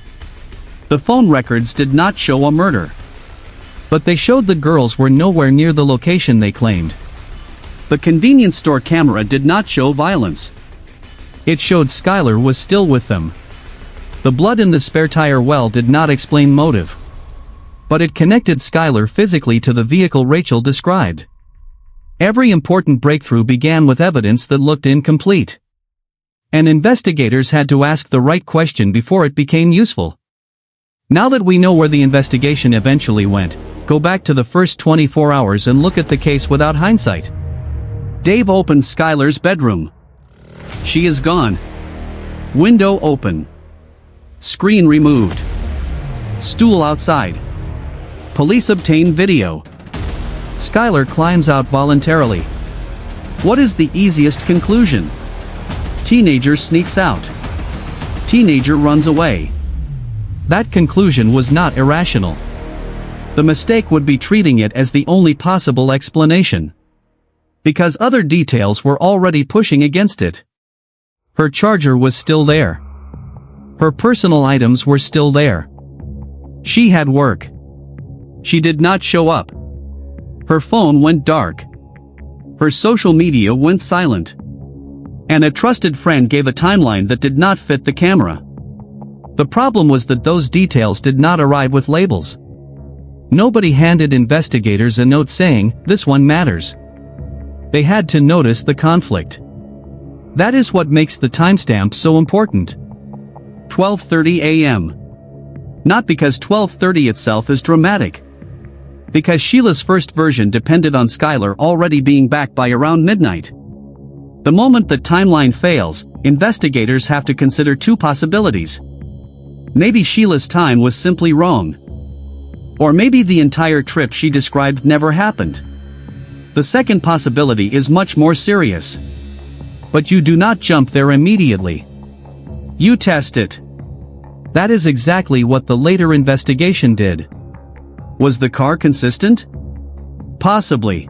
The phone records did not show a murder. But they showed the girls were nowhere near the location they claimed. The convenience store camera did not show violence. It showed Skylar was still with them. The blood in the spare tire well did not explain motive. But it connected Skylar physically to the vehicle Rachel described. Every important breakthrough began with evidence that looked incomplete. And investigators had to ask the right question before it became useful. Now that we know where the investigation eventually went, go back to the first 24 hours and look at the case without hindsight. Dave opens Skylar's bedroom. She is gone. Window open. Screen removed. Stool outside. Police obtain video. Skylar climbs out voluntarily. What is the easiest conclusion? Teenager sneaks out. Teenager runs away. That conclusion was not irrational. The mistake would be treating it as the only possible explanation. Because other details were already pushing against it. Her charger was still there. Her personal items were still there. She had work. She did not show up. Her phone went dark. Her social media went silent. And a trusted friend gave a timeline that did not fit the camera. The problem was that those details did not arrive with labels. Nobody handed investigators a note saying, "This one matters." They had to notice the conflict. That is what makes the timestamp so important. 12:30 a.m. Not because 12:30 itself is dramatic. Because Sheila's first version depended on Skylar already being back by around midnight. The moment the timeline fails, investigators have to consider two possibilities. Maybe Sheila's time was simply wrong. Or maybe the entire trip she described never happened. The second possibility is much more serious. But you do not jump there immediately. You test it. That is exactly what the later investigation did. Was the car consistent? Possibly.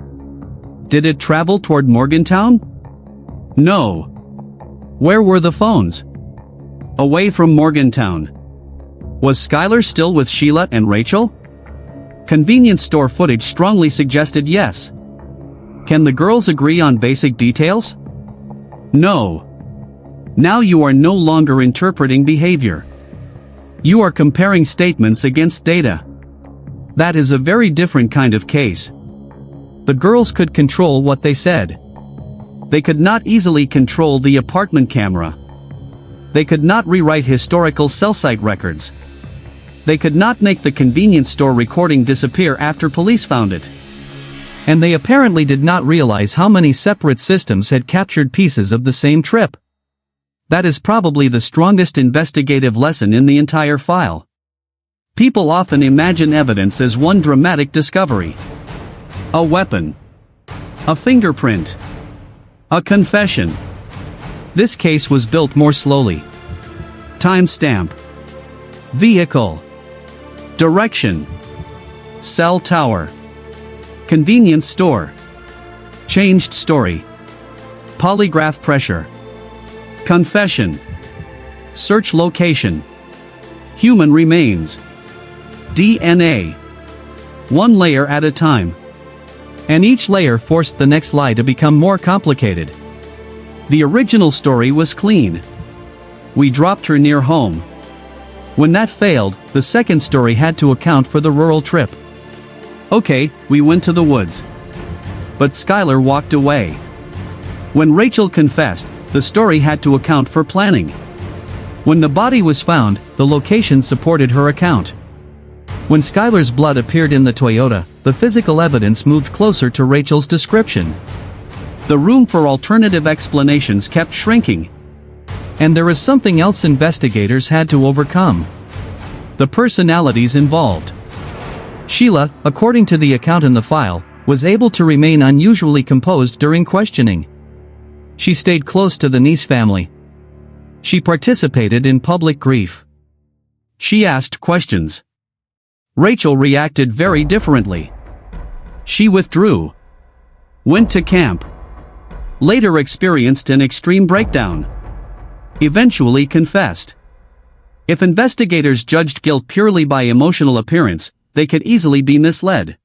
Did it travel toward Morgantown? No. Where were the phones? Away from Morgantown. Was Skylar still with Sheila and Rachel? Convenience store footage strongly suggested yes. Can the girls agree on basic details? No. Now you are no longer interpreting behavior. You are comparing statements against data. That is a very different kind of case. The girls could control what they said. They could not easily control the apartment camera. They could not rewrite historical cell site records. They could not make the convenience store recording disappear after police found it. And they apparently did not realize how many separate systems had captured pieces of the same trip. That is probably the strongest investigative lesson in the entire file. People often imagine evidence as one dramatic discovery. A weapon. A fingerprint. A confession. This case was built more slowly. Timestamp. Vehicle. Direction. Cell tower. Convenience store. Changed story. Polygraph pressure. Confession. Search location. Human remains. DNA. One layer at a time. And each layer forced the next lie to become more complicated. The original story was clean. We dropped her near home. When that failed, the second story had to account for the rural trip. Okay, we went to the woods. But Skylar walked away. When Rachel confessed, the story had to account for planning. When the body was found, the location supported her account. When Skylar's blood appeared in the Toyota, the physical evidence moved closer to Rachel's description. The room for alternative explanations kept shrinking. And there is something else investigators had to overcome. The personalities involved. Sheila, according to the account in the file, was able to remain unusually composed during questioning. She stayed close to the Neese family. She participated in public grief. She asked questions. Rachel reacted very differently. She withdrew. Went to camp. Later experienced an extreme breakdown. Eventually confessed. If investigators judged guilt purely by emotional appearance, they could easily be misled.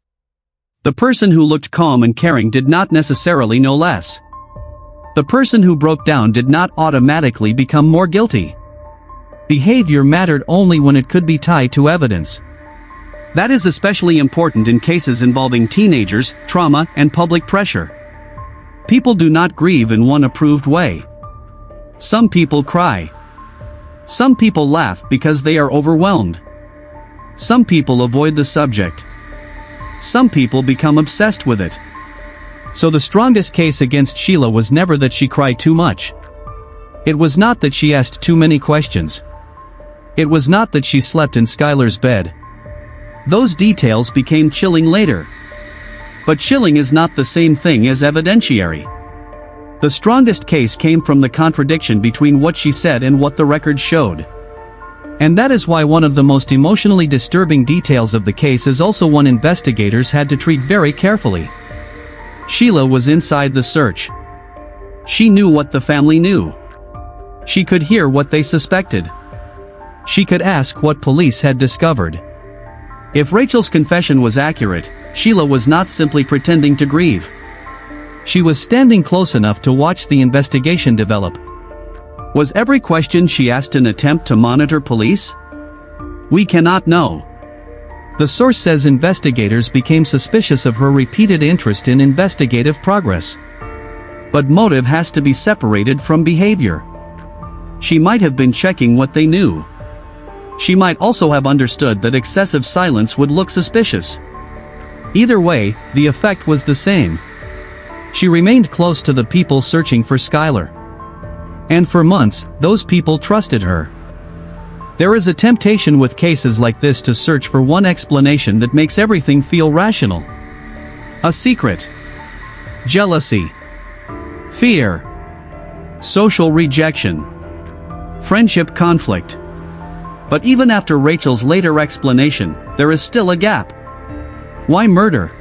The person who looked calm and caring did not necessarily know less. The person who broke down did not automatically become more guilty. Behavior mattered only when it could be tied to evidence. That is especially important in cases involving teenagers, trauma, and public pressure. People do not grieve in one approved way. Some people cry. Some people laugh because they are overwhelmed. Some people avoid the subject. Some people become obsessed with it. So the strongest case against Sheila was never that she cried too much. It was not that she asked too many questions. It was not that she slept in Skylar's bed. Those details became chilling later. But chilling is not the same thing as evidentiary. The strongest case came from the contradiction between what she said and what the record showed. And that is why one of the most emotionally disturbing details of the case is also one investigators had to treat very carefully. Sheila was inside the search. She knew what the family knew. She could hear what they suspected. She could ask what police had discovered. If Rachel's confession was accurate, Sheila was not simply pretending to grieve. She was standing close enough to watch the investigation develop. Was every question she asked an attempt to monitor police? We cannot know. The source says investigators became suspicious of her repeated interest in investigative progress. But motive has to be separated from behavior. She might have been checking what they knew. She might also have understood that excessive silence would look suspicious. Either way, the effect was the same. She remained close to the people searching for Skylar. And for months, those people trusted her. There is a temptation with cases like this to search for one explanation that makes everything feel rational. A secret. Jealousy. Fear. Social rejection. Friendship conflict. But even after Rachel's later explanation, there is still a gap. Why murder?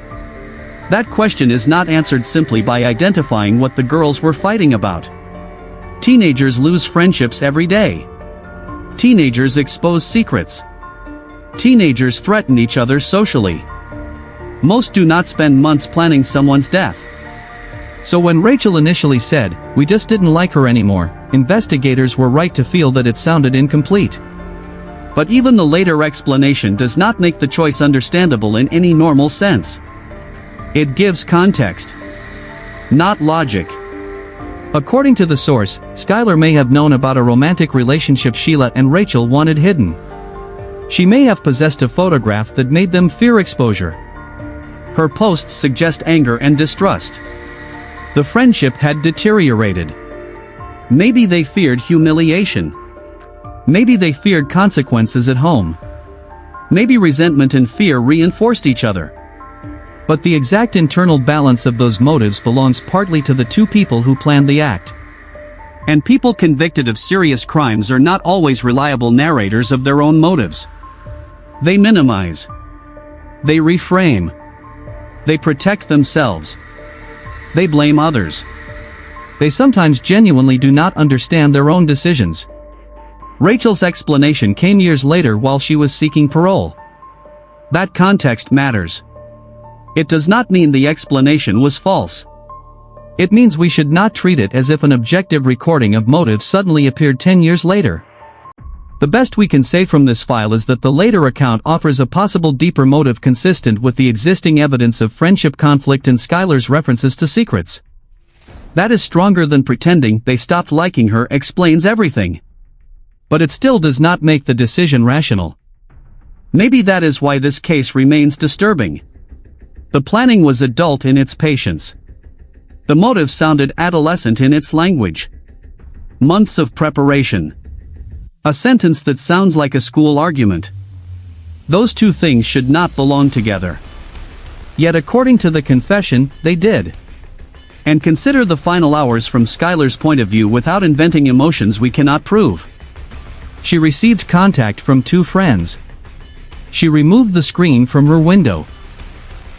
That question is not answered simply by identifying what the girls were fighting about. Teenagers lose friendships every day. Teenagers expose secrets. Teenagers threaten each other socially. Most do not spend months planning someone's death. So when Rachel initially said, "We just didn't like her anymore," investigators were right to feel that it sounded incomplete. But even the later explanation does not make the choice understandable in any normal sense. It gives context, not logic. According to the source, Skylar may have known about a romantic relationship Sheila and Rachel wanted hidden. She may have possessed a photograph that made them fear exposure. Her posts suggest anger and distrust. The friendship had deteriorated. Maybe they feared humiliation. Maybe they feared consequences at home. Maybe resentment and fear reinforced each other. But the exact internal balance of those motives belongs partly to the two people who planned the act. And people convicted of serious crimes are not always reliable narrators of their own motives. They minimize. They reframe. They protect themselves. They blame others. They sometimes genuinely do not understand their own decisions. Rachel's explanation came years later while she was seeking parole. That context matters. It does not mean the explanation was false. It means we should not treat it as if an objective recording of motives suddenly appeared 10 years later. The best we can say from this file is that the later account offers a possible deeper motive consistent with the existing evidence of friendship conflict and Skylar's references to secrets. That is stronger than pretending they stopped liking her explains everything. But it still does not make the decision rational. Maybe that is why this case remains disturbing. The planning was adult in its patience. The motive sounded adolescent in its language. Months of preparation. A sentence that sounds like a school argument. Those two things should not belong together. Yet according to the confession, they did. And consider the final hours from Skylar's point of view without inventing emotions we cannot prove. She received contact from two friends. She removed the screen from her window.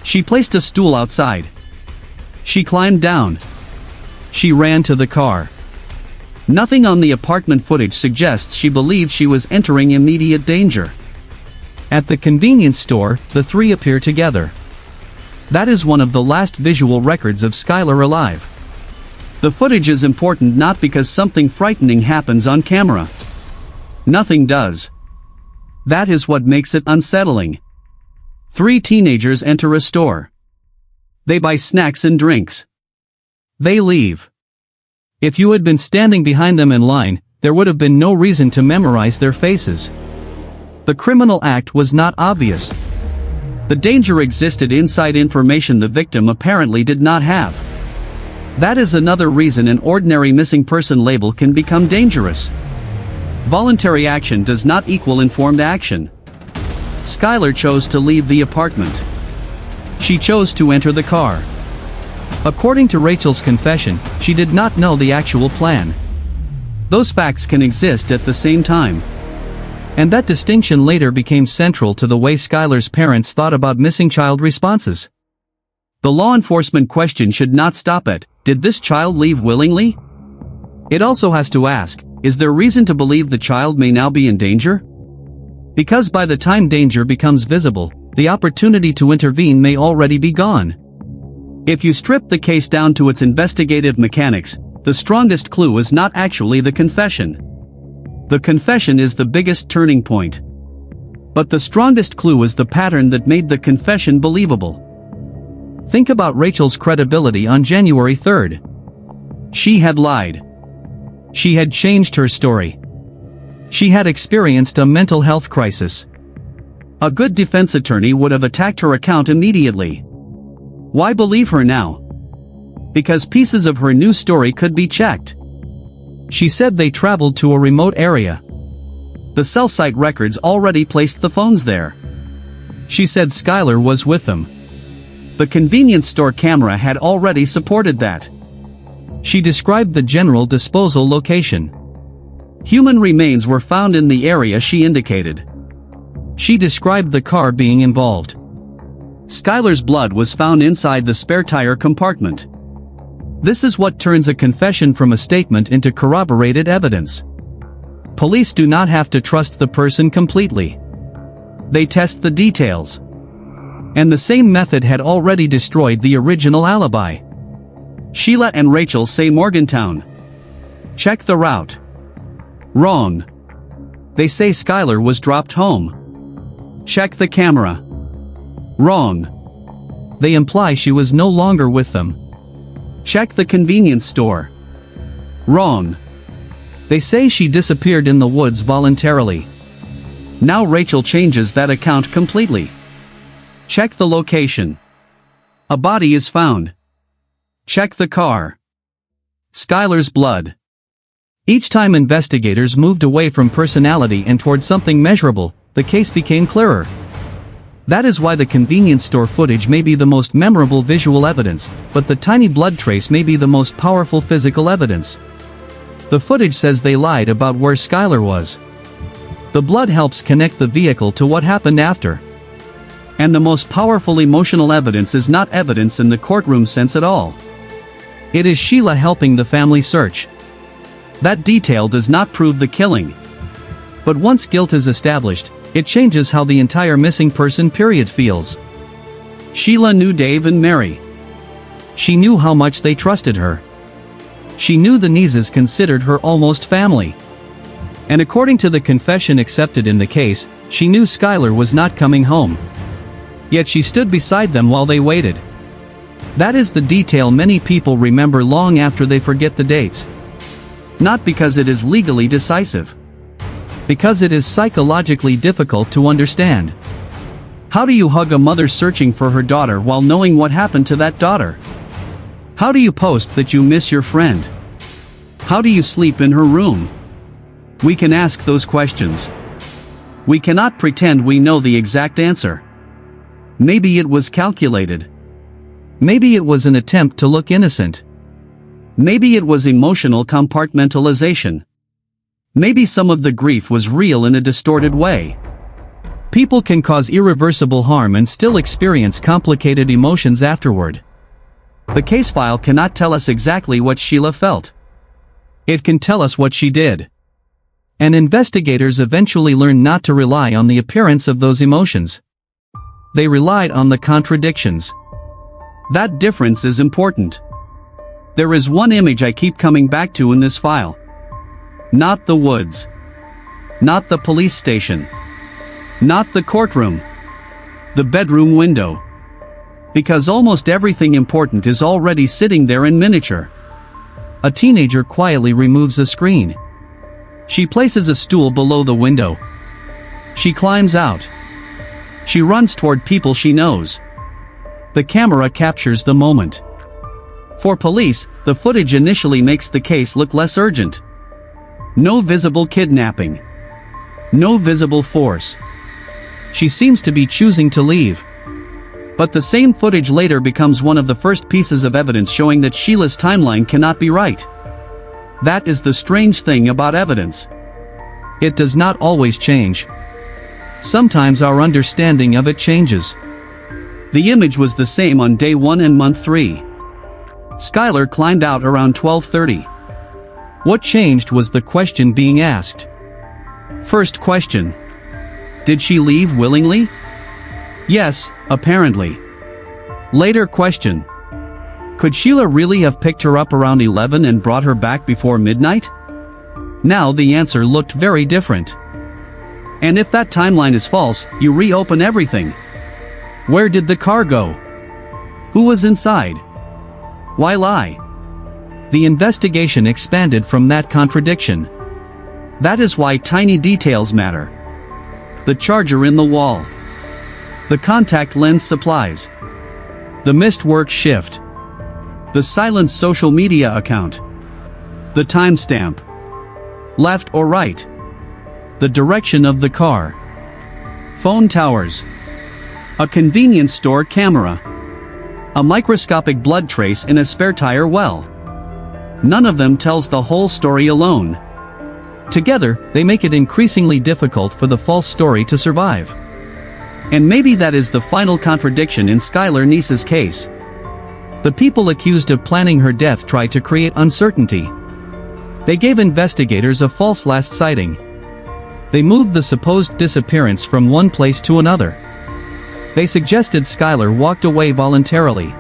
She placed a stool outside. She climbed down. She ran to the car. Nothing on the apartment footage suggests she believed she was entering immediate danger. At the convenience store, the three appear together. That is one of the last visual records of Skylar alive. The footage is important not because something frightening happens on camera. Nothing does. That is what makes it unsettling. Three teenagers enter a store. They buy snacks and drinks. They leave. If you had been standing behind them in line, there would have been no reason to memorize their faces. The criminal act was not obvious. The danger existed inside information the victim apparently did not have. That is another reason an ordinary missing person label can become dangerous. Voluntary action does not equal informed action. Skylar chose to leave the apartment. She chose to enter the car. According to Rachel's confession, she did not know the actual plan. Those facts can exist at the same time. And that distinction later became central to the way Skylar's parents thought about missing child responses. The law enforcement question should not stop at, did this child leave willingly? It also has to ask, is there reason to believe the child may now be in danger? Because by the time danger becomes visible, the opportunity to intervene may already be gone. If you strip the case down to its investigative mechanics, the strongest clue is not actually the confession. The confession is the biggest turning point. But the strongest clue is the pattern that made the confession believable. Think about Rachel's credibility on January 3rd. She had lied. She had changed her story. She had experienced a mental health crisis. A good defense attorney would have attacked her account immediately. Why believe her now? Because pieces of her new story could be checked. She said they traveled to a remote area. The cell site records already placed the phones there. She said Skylar was with them. The convenience store camera had already supported that. She described the general disposal location. Human remains were found in the area she indicated. She described the car being involved. Skylar's blood was found inside the spare tire compartment. This is what turns a confession from a statement into corroborated evidence. Police do not have to trust the person completely. They test the details. And the same method had already destroyed the original alibi. Sheila and Rachel say Morgantown. Check the route. Wrong. They say Skylar was dropped home. Check the camera. Wrong. They imply she was no longer with them. Check the convenience store. Wrong. They say she disappeared in the woods voluntarily. Now Rachel changes that account completely. Check the location. A body is found. Check the car. Skylar's blood. Each time investigators moved away from personality and toward something measurable, the case became clearer. That is why the convenience store footage may be the most memorable visual evidence, but the tiny blood trace may be the most powerful physical evidence. The footage says they lied about where Skylar was. The blood helps connect the vehicle to what happened after. And the most powerful emotional evidence is not evidence in the courtroom sense at all. It is Sheila helping the family search. That detail does not prove the killing. But once guilt is established, it changes how the entire missing person period feels. Sheila knew Dave and Mary. She knew how much they trusted her. She knew the Neeses considered her almost family. And according to the confession accepted in the case, she knew Skylar was not coming home. Yet she stood beside them while they waited. That is the detail many people remember long after they forget the dates. Not because it is legally decisive. Because it is psychologically difficult to understand. How do you hug a mother searching for her daughter while knowing what happened to that daughter? How do you post that you miss your friend? How do you sleep in her room? We can ask those questions. We cannot pretend we know the exact answer. Maybe it was calculated. Maybe it was an attempt to look innocent. Maybe it was emotional compartmentalization. Maybe some of the grief was real in a distorted way. People can cause irreversible harm and still experience complicated emotions afterward. The case file cannot tell us exactly what Sheila felt. It can tell us what she did. And investigators eventually learn not to rely on the appearance of those emotions. They relied on the contradictions. That difference is important. There is one image I keep coming back to in this file. Not the woods. Not the police station. Not the courtroom. The bedroom window. Because almost everything important is already sitting there in miniature. A teenager quietly removes a screen. She places a stool below the window. She climbs out. She runs toward people she knows. The camera captures the moment. For police, the footage initially makes the case look less urgent. No visible kidnapping. No visible force. She seems to be choosing to leave. But the same footage later becomes one of the first pieces of evidence showing that Sheila's timeline cannot be right. That is the strange thing about evidence. It does not always change. Sometimes our understanding of it changes. The image was the same on day 1 and month 3. Skylar climbed out around 12:30. What changed was the question being asked. First question. Did she leave willingly? Yes, apparently. Later question. Could Sheila really have picked her up around 11 and brought her back before midnight? Now the answer looked very different. And if that timeline is false, you reopen everything. Where did the car go? Who was inside? Why lie? The investigation expanded from that contradiction. That is why tiny details matter. The charger in the wall. The contact lens supplies. The missed work shift. The silent social media account. The timestamp. Left or right. The direction of the car. Phone towers. A convenience store camera. A microscopic blood trace in a spare tire well. None of them tells the whole story alone. Together, they make it increasingly difficult for the false story to survive. And maybe that is the final contradiction in Skylar Neese's case. The people accused of planning her death tried to create uncertainty. They gave investigators a false last sighting. They moved the supposed disappearance from one place to another. They suggested Skylar walked away voluntarily.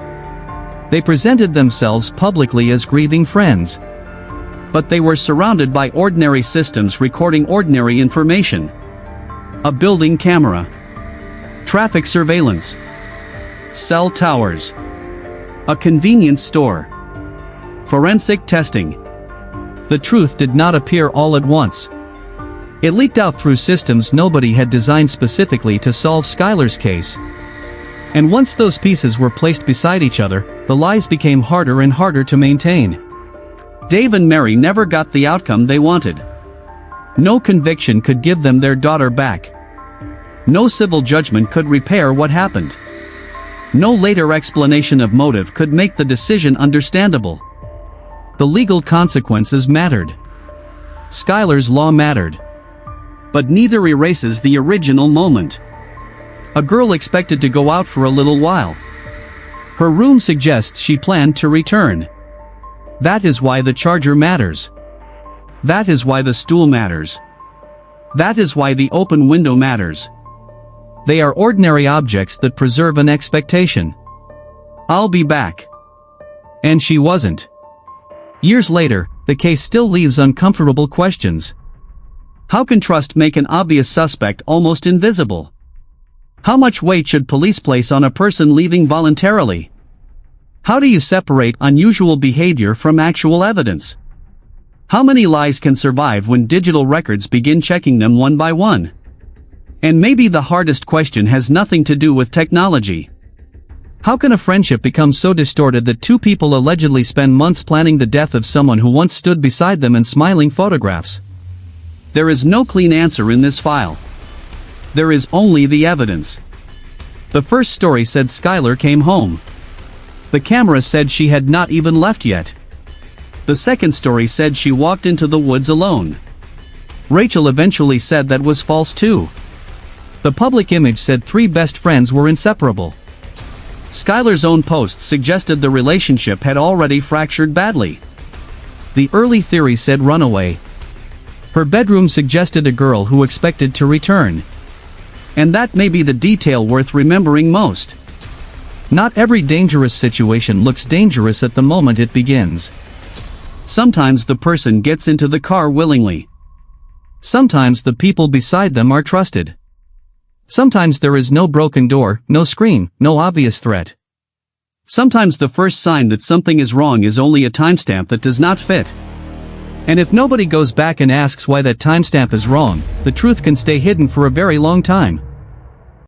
They presented themselves publicly as grieving friends. But they were surrounded by ordinary systems recording ordinary information. A building camera. Traffic surveillance. Cell towers. A convenience store. Forensic testing. The truth did not appear all at once. It leaked out through systems nobody had designed specifically to solve Skylar's case. And once those pieces were placed beside each other, the lies became harder and harder to maintain. Dave and Mary never got the outcome they wanted. No conviction could give them their daughter back. No civil judgment could repair what happened. No later explanation of motive could make the decision understandable. The legal consequences mattered. Skylar's law mattered. But neither erases the original moment. A girl expected to go out for a little while. Her room suggests she planned to return. That is why the charger matters. That is why the stool matters. That is why the open window matters. They are ordinary objects that preserve an expectation. I'll be back. And she wasn't. Years later, the case still leaves uncomfortable questions. How can trust make an obvious suspect almost invisible? How much weight should police place on a person leaving voluntarily? How do you separate unusual behavior from actual evidence? How many lies can survive when digital records begin checking them one by one? And maybe the hardest question has nothing to do with technology. How can a friendship become so distorted that two people allegedly spend months planning the death of someone who once stood beside them in smiling photographs? There is no clean answer in this file. There is only the evidence. The first story said Skylar came home. The camera said she had not even left yet. The second story said she walked into the woods alone. Rachel eventually said that was false too. The public image said three best friends were inseparable. Skylar's own post suggested the relationship had already fractured badly. The early theory said runaway. Her bedroom suggested a girl who expected to return. And that may be the detail worth remembering most. Not every dangerous situation looks dangerous at the moment it begins. Sometimes the person gets into the car willingly. Sometimes the people beside them are trusted. Sometimes there is no broken door, no scream, no obvious threat. Sometimes the first sign that something is wrong is only a timestamp that does not fit. And if nobody goes back and asks why that timestamp is wrong, the truth can stay hidden for a very long time.